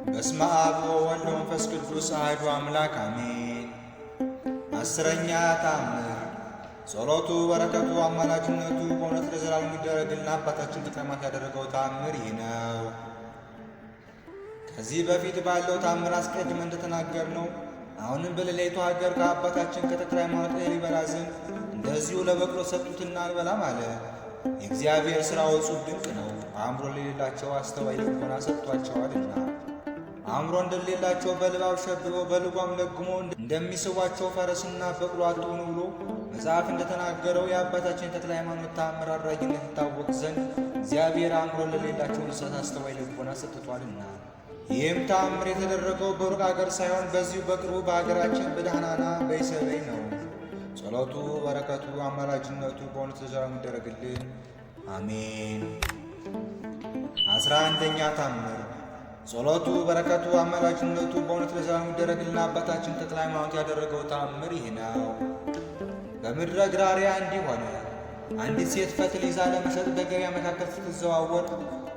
በስመ አብ ወወልድ ወመንፈስ ቅዱስ አሐዱ አምላክ አሜን። አስረኛ ተአምር ጸሎቱ በረከቱ አማላጅነቱ በእውነት ለዘላለም ይደረግልን። አባታችን ተክለ ሃይማኖት ያደረገው ተአምር ይህ ነው። ከዚህ በፊት ባለው ተአምር አስቀድመን እንደተናገርነው አሁንም በሌላይቱ ሀገር ከአባታችን ከተክለ ሃይማኖት እህል ይበላ ዘንድ እንደዚሁ ለበቅሎ ሰጡትና አልበላም አለ። የእግዚአብሔር ሥራው እጹብ ድንቅ ነው። አእምሮ ለሌላቸው አስተዋይ ልቦና ሰጥቷቸዋልና አእምሮ እንደሌላቸው በልባብ ሸብበው በልጓም ለግሞ እንደሚስቧቸው ፈረስና በቅሎ አትሁኑ ብሎ መጽሐፍ እንደተናገረው የአባታችን የተክለ ሃይማኖት ተአምር አድራጊነት ይታወቅ ዘንድ እግዚአብሔር አእምሮ ለሌላቸው እንስሳት አስተዋይ ልቦና ሰጥቷልና። ይህም ተአምር የተደረገው በሩቅ አገር ሳይሆን በዚሁ በቅርቡ በአገራችን በዳህናና በይሰበይ ነው። ጸሎቱ በረከቱ አማላጅነቱ በእውነት ለዘላለም ይደረግልን አሜን። 11ኛ ተአምር ጸሎቱ በረከቱ አማላጅነቱ በእውነት ለዘላለም ይደረግልን። አባታችን ተክለ ሃይማኖት ያደረገው ተአምር ይህ ነው። በምድረ ግራሪያ እንዲህ ሆነ። አንዲት ሴት ፈትል ይዛ ለመሸጥ በገበያ መካከል ስትዘዋወር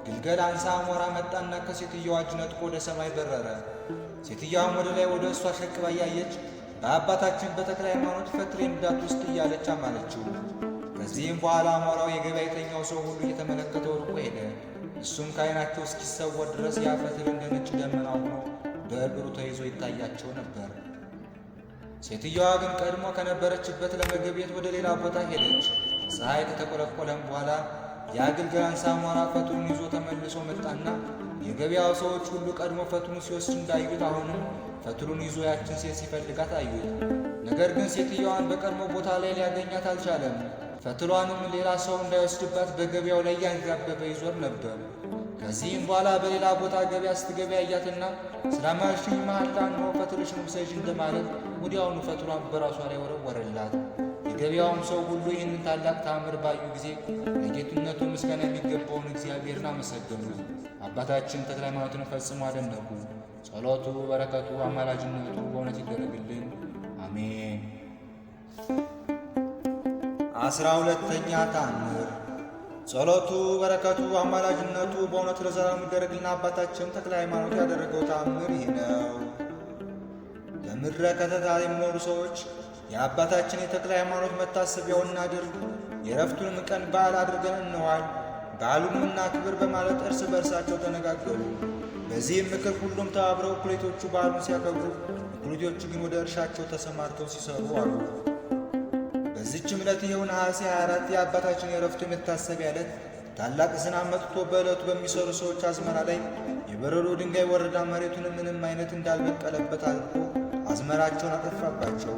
ግልገል አንሳ አሞራ መጣና ከሴትየዋ እጅ ነጥቆ ወደ ሰማይ በረረ። ሴትየዋም ወደ ላይ ወደ እሷ ሸቅባ እያየች በአባታችን በተክለ ሃይማኖት ፈትሌን እንዳትወስድ እያለች አማለችው። ከዚህም በኋላ አሞራው የገበያተኛው ሰው ሁሉ እየተመለከተው ርቆ ሄደ። እሱም ከዓይናቸው እስኪሰወር ድረስ ያ ፈትል እንደ ነጭ ደመና ሆኖ በእግሩ ተይዞ ይታያቸው ነበር። ሴትየዋ ግን ቀድሞ ከነበረችበት ለመገብየት ወደ ሌላ ቦታ ሄደች። ፀሐይ ከተቆለቆለም በኋላ ያ ግልገል አንሳ አሞራ ፈትሉን ይዞ ተመልሶ መጣና የገበያው ሰዎች ሁሉ ቀድሞ ፈትሉን ሲወስድ እንዳዩት አሁንም ፈትሉን ይዞ ያችን ሴት ሲፈልጋት አዩት። ነገር ግን ሴትየዋን በቀድሞ ቦታ ላይ ሊያገኛት አልቻለም። ፈትሏንም ሌላ ሰው እንዳይወስድባት በገበያው ላይ ያንዣበበ ይዞር ነበር። ከዚህም በኋላ በሌላ ቦታ ገበያ ስትገባ ያያትና ስላማልሽኝ መሐላ ነው ፈትልሽን ውሰጂ እንደማለት ወዲያውኑ ፈትሏን በራሷ ላይ ወረወረላት። የገበያውም ሰው ሁሉ ይህንን ታላቅ ተአምር ባዩ ጊዜ ለጌትነቱ ምስጋና የሚገባውን እግዚአብሔርን አመሰገኑ። አባታችን ተክለ ሃይማኖትን ፈጽሞ አደነቁ። ጸሎቱ በረከቱ አማላጅነቱ በእውነት ይደረግልን አሜን። 12ኛ ተአምር ጸሎቱ በረከቱ አማላጅነቱ በእውነት ለዘላለም ይደረግልን። አባታችን ተክለ ሃይማኖት ያደረገው ተአምር ይህ ነው። በምድረ ከተታ የሚኖሩ ሰዎች የአባታችን የተክለ ሃይማኖት መታሰቢያውን እናድርግ፣ የዕረፍቱንም ቀን በዓል አድርገን እንዋል፣ በዓሉንም እናክብር በማለት እርስ በርሳቸው ተነጋገሩ። በዚህም ምክር ሁሉም ተባብረው እኩሌቶቹ በዓሉን ሲያከብሩ፣ እኩሌቶቹ ግን ወደ እርሻቸው ተሰማርተው ሲሰሩ አሉ። በዚህችም ዕለት ይኸው ነሐሴ 24 የአባታችን የዕረፍቱ የመታሰቢያ ዕለት ታላቅ ዝናብ መጥቶ በዕለቱ በሚሰሩ ሰዎች አዝመራ ላይ የበረዶ ድንጋይ ወረዳ መሬቱንም ምንም አይነት እንዳልበቀለበት አልፎ አዝመራቸውን አጠፋባቸው።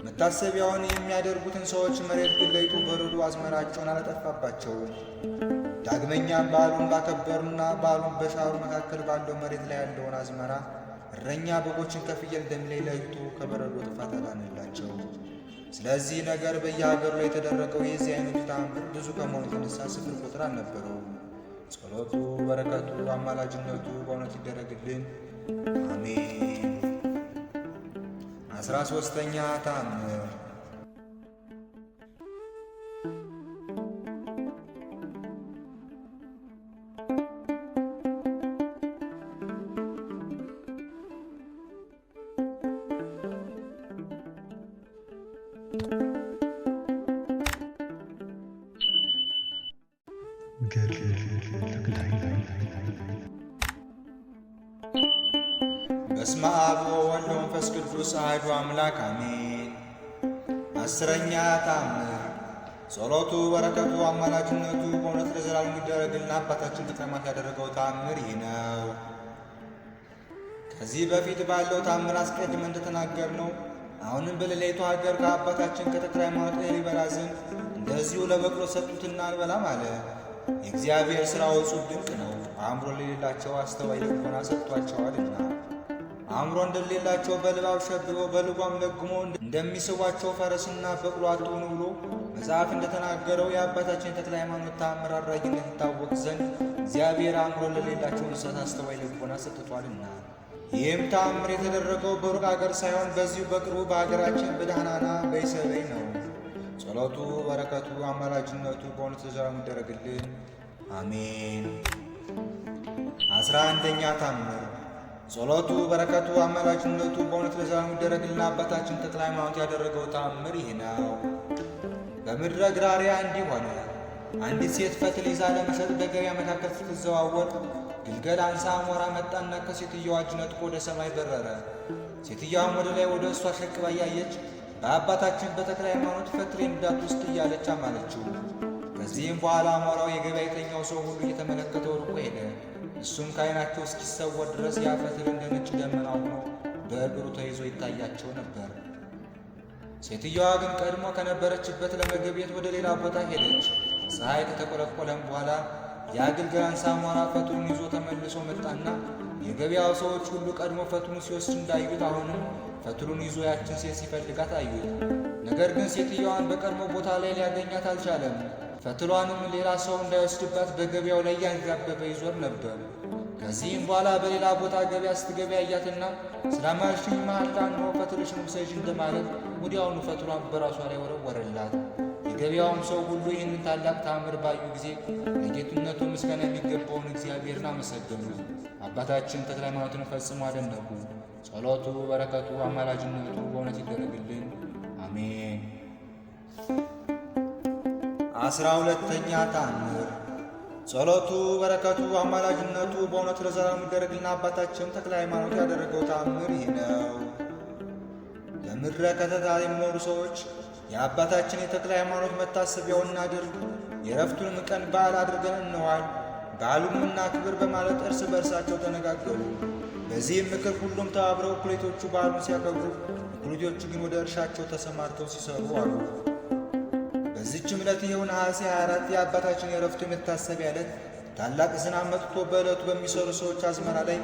መታሰቢያውን የሚያደርጉትን ሰዎች መሬት ግን ለይቶ በረዶ አዝመራቸውን አላጠፋባቸው። ዳግመኛም በዓሉን ባከበሩና በዓሉን በሻሩ መካከል ባለው መሬት ላይ ያለውን አዝመራ እረኛ በጎችን ከፍየል ደም ላይ ለይቶ ከበረዶ ጥፋት አዳነላቸው። ስለዚህ ነገር በየሀገሩ ላይ የተደረገው የዚህ አይነቱ ተአምር ብዙ ከመሆኑ የተነሳ ስፍር ቁጥር አልነበረው። ጸሎቱ በረከቱ አማላጅነቱ በእውነት ይደረግልን አሜን። 13ኛ ተአምር በስመ አብ ወወልድ ወመንፈስ ቅዱስ አሐዱ አምላክ አሜን። 10ኛ ተአምር ጸሎቱ በረከቱ አማላጅነቱ በእውነት ለዘላለም ይደረግልን። አባታችን ተክለ ሃይማኖት ያደረገው ተአምር ይህ ነው። ከዚህ በፊት ባለው ተአምር አስቀድመን እንደተናገርነው አሁንም በሌላይቱ ሀገር ከአባታችን ከተክለ ሃይማኖት እህል ይበላ ዘንድ እንደዚሁ ለበቅሎ ሰጡትና አልበላም አለ። የእግዚአብሔር ሥራው እጹብ ድንቅ ነው። አእምሮ ለሌላቸው አስተዋይ ልቦና ሰጥቷቸዋልና አእምሮ እንደሌላቸው በልባብ ሸብበው በልጓም ለግሞ እንደሚስቧቸው ፈረስና በቅሎ አትሁኑ ብሎ መጽሐፍ እንደተናገረው የአባታችን የተክለ ሃይማኖት ተአምር አድራጊነት ይታወቅ ዘንድ እግዚአብሔር አእምሮ ለሌላቸው እንስሳት አስተዋይ ልቦና ሰጥቷልና። ይህም ተአምር የተደረገው በሩቅ አገር ሳይሆን በዚሁ በቅርቡ በአገራችን በዳህናና በይሰበይ ነው። ጸሎቱ በረከቱ አማላጅነቱ በእውነት ለዘላለሙ ይደረግልን፣ አሜን። 11ኛ ተአምር ጸሎቱ በረከቱ አማላጅነቱ በእውነት ለዘላለሙ ይደረግልን። አባታችን ተክለ ሃይማኖት ያደረገው ተአምር ይህ ነው። በምድረ ግራርያ እንዲህ ሆነ። አንዲት ሴት ፈትል ይዛ ለመሸጥ በገበያ መካከል ስትዘዋወር ግልገል አንሳ አሞራ መጣና ከሴትየዋ እጅ ነጥቆ ወደ ሰማይ በረረ። ሴትየዋም ወደ ላይ ወደ እሷ ሸቅባ እያየች በአባታችን በተክለ ሃይማኖት ፈትሌን እንዳትወስድ እያለች አማለችው። ከዚህም በኋላ አሞራው የገበያተኛው ሰው ሁሉ እየተመለከተው ርቆ ሄደ። እሱም ከዓይናቸው እስኪሰወር ድረስ ያ ፈትል እንደ ነጭ ደመና ሆኖ በእግሩ ተይዞ ይታያቸው ነበር። ሴትየዋ ግን ቀድሞ ከነበረችበት ለመገብየት ወደ ሌላ ቦታ ሄደች። ፀሐይ ከተቆለቆለም በኋላ ያ ግልገል አንሳ አሞራ ፈትሉን ይዞ ተመልሶ መጣና የገበያው ሰዎች ሁሉ ቀድሞ ፈትሉን ሲወስድ እንዳዩት አሁንም ፈትሉን ይዞ ያችን ሴት ሲፈልጋት አዩት። ነገር ግን ሴትየዋን በቀድሞ ቦታ ላይ ሊያገኛት አልቻለም። ፈትሏንም ሌላ ሰው እንዳይወስድባት በገበያው ላይ ያንዣበበ ይዞር ነበር። ከዚህም በኋላ በሌላ ቦታ ገበያ ስትገባ ያያትና ስላማልሽኝ መሐላ እንሆ ፈትልሽን ውሰጂ እንደማለት ወዲያውኑ ፈትሏን በራሷ ላይ ወረወረላት። የገበያውም ሰው ሁሉ ይህንን ታላቅ ተአምር ባዩ ጊዜ ለጌትነቱ ምስጋና የሚገባውን እግዚአብሔርን አመሰገኑ። አባታችን ተክለ ሃይማኖትን ፈጽሞ አደነቁ። ጸሎቱ በረከቱ አማላጅነቱ በእውነት ይደረግልን፣ አሜን። 12ኛ ተአምር ጸሎቱ በረከቱ አማላጅነቱ በእውነት ለዘላለሙ ይደረግልን። አባታችን ተክለ ሃይማኖት ያደረገው ተአምር ይህ ነው። በምድረ ከተታ የሚኖሩ ሰዎች የአባታችን የተክለ ሃይማኖት መታሰቢያውን እናድርግ፣ የዕረፍቱንም ቀን በዓል አድርገን እንዋል፣ በዓሉን እናክብር በማለት እርስ በርሳቸው ተነጋገሩ። በዚህም ምክር ሁሉም ተባብረው እኩሌቶቹ በዓሉን ሲያከብሩ፣ እኩሌቶቹ ግን ወደ እርሻቸው ተሰማርተው ሲሰሩ አሉ። በዚህችም ዕለት ይኸው ነሐሴ 24 የአባታችን የዕረፍቱ የመታሰቢያ ዕለት ታላቅ ዝናብ መጥቶ በዕለቱ በሚሰሩ ሰዎች አዝመራ ላይ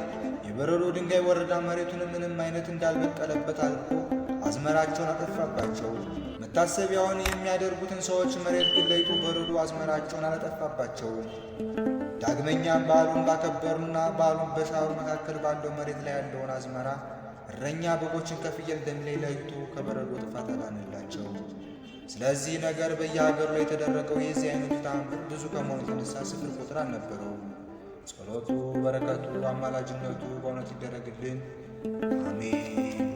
የበረዶ ድንጋይ ወረዳ መሬቱን ምንም አይነት እንዳልበቀለበት አልፎ አዝመራቸውን አጠፋባቸው። መታሰቢያውን የሚያደርጉትን ሰዎች መሬት ግን ለይቶ በረዶ አዝመራቸውን አላጠፋባቸውም። ዳግመኛም በዓሉን ባከበሩና በዓሉን በሻሩ መካከል ባለው መሬት ላይ ያለውን አዝመራ እረኛ በጎችን ከፍየል ደም ላይ ለይቶ ከበረዶ ጥፋት አዳነላቸው። ስለዚህ ነገር በየሀገሩ ላይ የተደረገው የዚህ አይነቱ ተአምር ብዙ ከመሆኑ የተነሳ ስፍር ቁጥር አልነበረውም። ጸሎቱ በረከቱ አማላጅነቱ በእውነት ይደረግልን፣ አሜን።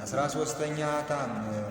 13ኛ ተአምር